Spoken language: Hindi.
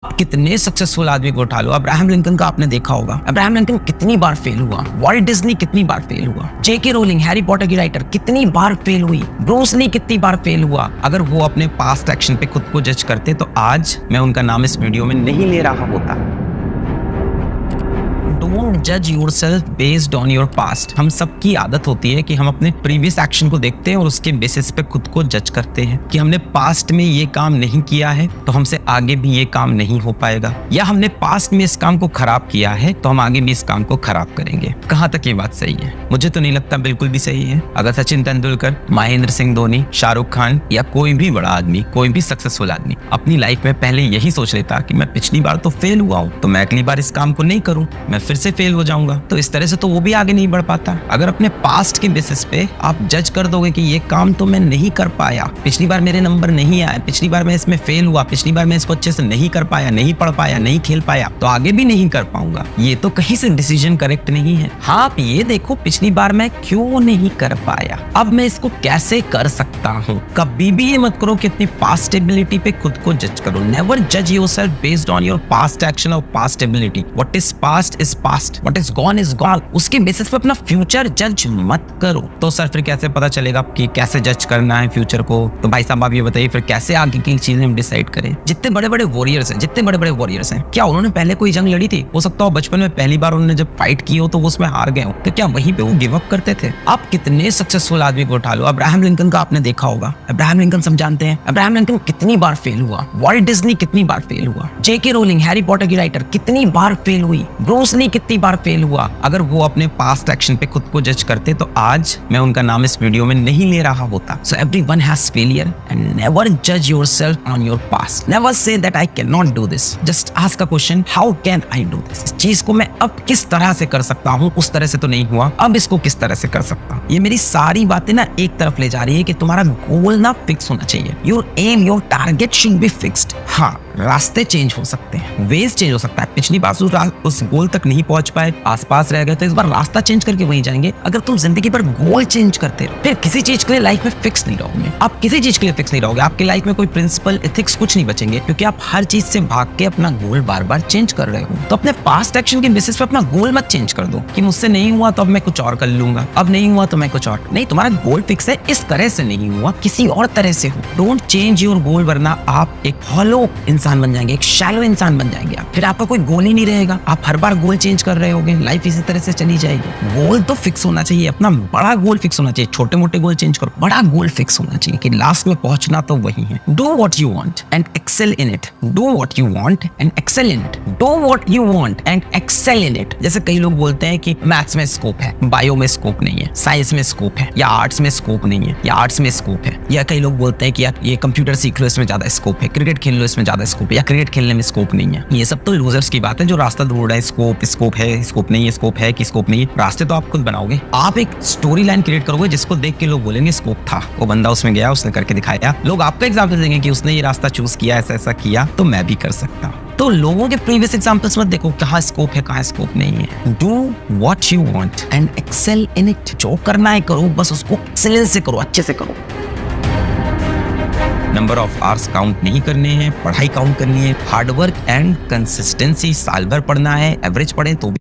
आप कितने सक्सेसफुल आदमी को उठा लो, अब्राहम लिंकन का आपने देखा होगा। अब्राहम लिंकन कितनी बार फेल हुआ, वॉल्ट डिज्नी कितनी बार फेल हुआ, जेके रोलिंग हैरी पॉटर की राइटर कितनी बार फेल हुई, ब्रूस ली कितनी बार फेल हुआ। अगर वो अपने पास्ट एक्शन पे खुद को जज करते तो आज मैं उनका नाम इस वीडियो में नहीं ले रहा होता। डोंट जज yourself based on your past. हम सबकी आदत होती है कि हम अपने प्रीवियस एक्शन को देखते हैं और उसके बेसिस पे खुद को जज करते हैं कि हमने पास्ट में ये काम नहीं किया है तो हमसे आगे भी ये काम नहीं हो पाएगा, या हमने पास्ट में इस काम को खराब किया है तो हम आगे भी इस काम को खराब करेंगे। कहाँ तक ये बात सही है? मुझे तो नहीं लगता बिल्कुल भी सही है। अगर सचिन तेंदुलकर, महेंद्र सिंह धोनी, शाहरुख खान या कोई भी बड़ा आदमी, कोई भी सक्सेसफुल आदमी अपनी लाइफ में पहले यही सोच लेता कि मैं पिछली बार तो फेल हुआ हूँ तो मैं अगली बार इस काम को नहीं करूँ, मैं फिर से फेल हो जाऊंगा, तो इस तरह से तो वो भी आगे नहीं बढ़ पाता। अगर अपने पास्ट के बेसिस पे आप जज कर दोगे कि ये काम तो मैं नहीं कर पाया, पिछली बार मेरे नंबर नहीं आए, पिछली बार मैं इसमें फेल हुआ, पिछली बार मैं इसको अच्छे से नहीं कर पाया, नहीं पढ़ पाया, नहीं खेल पाया, तो आगे भी नहीं कर पाऊंगा, ये तो कहीं से डिसीजन करेक्ट नहीं है। हाँ, आप ये देखो पिछली बार मैं क्यों नहीं कर पाया, अब मैं इसको कैसे कर सकता हूँ। कभी भी ये मत करो कि अपनी पास्ट एबिलिटी पे खुद को जज करो। नेवर जज yourself based on your past action और past ability. What is past is past, what is gone is gone. उसके बेसिस पे अपना फ्यूचर जज मत करो। तो सर फिर कैसे पता चलेगा कि कैसे जज करना है फ्यूचर को? तो भाई साहब आप ये बताइए फिर कैसे आगे की चीजें हम डिसाइड करें। जितने बड़े बड़े वॉरियर्स हैं, जितने बड़े बड़े वॉरियर्स हैं, क्या उन्होंने पहले कोई जंग लड़ी थी? हो सकता हो बचपन में पहली बार उन्होंने जब फाइट की हो तो वो उसमें हार गए हो, तो क्या वहीं पे वो गिव अप करते थे? आप कितने सक्सेसफुल आदमी को उठा लो, अब्राहम लिंकन का आपने देखा होगा। अब्राहम लिंकन सब जानते हैं। अब्राहम लिंकन कितनी बार फेल हुआ, वॉल्ट डिज्नी कितनी बार फेल हुआ, जेके रोलिंग हैरी पॉटर की राइटर कितनी बार फेल हुई, ब्रूस ली कितनी बार फेल हुआ। अगर वो अपने पास्ट एक्शन पे खुद को जज करते तो आज मैं उनका नाम इस वीडियो में नहीं ले रहा होता। So everyone has failure and never judge yourself on your past. Never say that I cannot do this. Just ask a question, how can I do this? इस चीज को मैं अब किस तरह से कर सकता हूँ, उस तरह से तो नहीं हुआ, अब इसको किस तरह से कर सकता हूँ। ये मेरी सारी बातें ना एक तरफ ले जा रही है कि तुम्हारा गोल ना फिक्स होना चाहिए। Your aim, your target should be fixed. हाँ, रास्ते चेंज हो सकते हैं, वेज चेंज हो सकता है। पिछली बार उस गोल तक नहीं पहुंच पाए, आसपास रह गए, तो इस बार रास्ता चेंज करके वहीं जाएंगे। अगर तुम जिंदगी पर गोल चेंज करते रहो फिर किसी चीज के लिए लाइफ में फिक्स नहीं रहोगे। आप किसी चीज के लिए फिक्स नहीं रहोगे, आपकी लाइफ में कोई प्रिंसिपल, एथिक्स कुछ नहीं बचेंगे, क्योंकि आप हर चीज से भाग के अपना गोल बार बार चेंज कर रहे हो। तो अपने पास्ट एक्शन के बेसिस पे अपना गोल मत चेंज कर दो कि मुझसे नहीं हुआ तो अब मैं कुछ और कर लूंगा, अब नहीं हुआ तो मैं कुछ और नहीं। तुम्हारा गोल फिक्स है, इस तरह से नहीं हुआ, किसी और तरह से हो। डोंट चेंज योर गोल, वरना आप एक हॉलो इंसान बन जाएंगे, एक शैलो इंसान बन जाएंगे। फिर आपका कोई गोल ही नहीं रहेगा, आप हर बार गोल चेंज कर रहे होगे, लाइफ इसी तरह से चली जाएगी। गोल तो फिक्स होना चाहिए, अपना बड़ा गोल फिक्स होना चाहिए। छोटे मोटे गोल चेंज करो, बड़ा गोल फिक्स होना चाहिए कि लास्ट में पहुंचना तो वही है। Do what you want and excel in it. Do what you want and excel in it. Do what you want and excel in it. जैसे कई लोग बोलते हैं कि मैथ्स में स्कोप है, बायो में स्कोप नहीं है, साइंस में स्कोप है, या आर्ट्स में स्कोप नहीं है, या आर्ट्स में स्कोप है। या कई लोग बोलते हैं कि यार ये कंप्यूटर सीख लो, इसमें ज्यादा स्कोप है, क्रिकेट खेल लो, इसमें ज्यादा स्कोप है, या क्रिकेट खेलने में स्कोप नहीं है। ये सब तो लूजर्स की बात है जो रास्ता ढूंढ रहे हैं। स्कोप है, स्कोप नहीं है, स्कोप है कि स्कोप नहीं है। रास्ते तो आप खुद बनाओगे। आप एक स्टोरी लाइन क्रिएट करोगे जिसको देख के लोग बोलेंगे स्कोप था, वो बंदा उसमें गया, उसने करके दिखाया। लोग आपका एग्जाम्पल देंगे कि उसने ये रास्ता चूज किया, ऐसा ऐसा किया, तो मैं भी कर सकता हूँ। तो लोगों के प्रीवियस एग्जांपल्स मत देखो कहाँ स्कोप है, कहाँ स्कोप नहीं है। Do what you want and excel in it. जो करना है करो, बस उसको एक्सेलेंस से करो, अच्छे से करो। नंबर ऑफ आवर्स काउंट नहीं करने हैं, पढ़ाई काउंट करनी है। हार्डवर्क एंड कंसिस्टेंसी, साल भर पढ़ना है, एवरेज पढ़े तो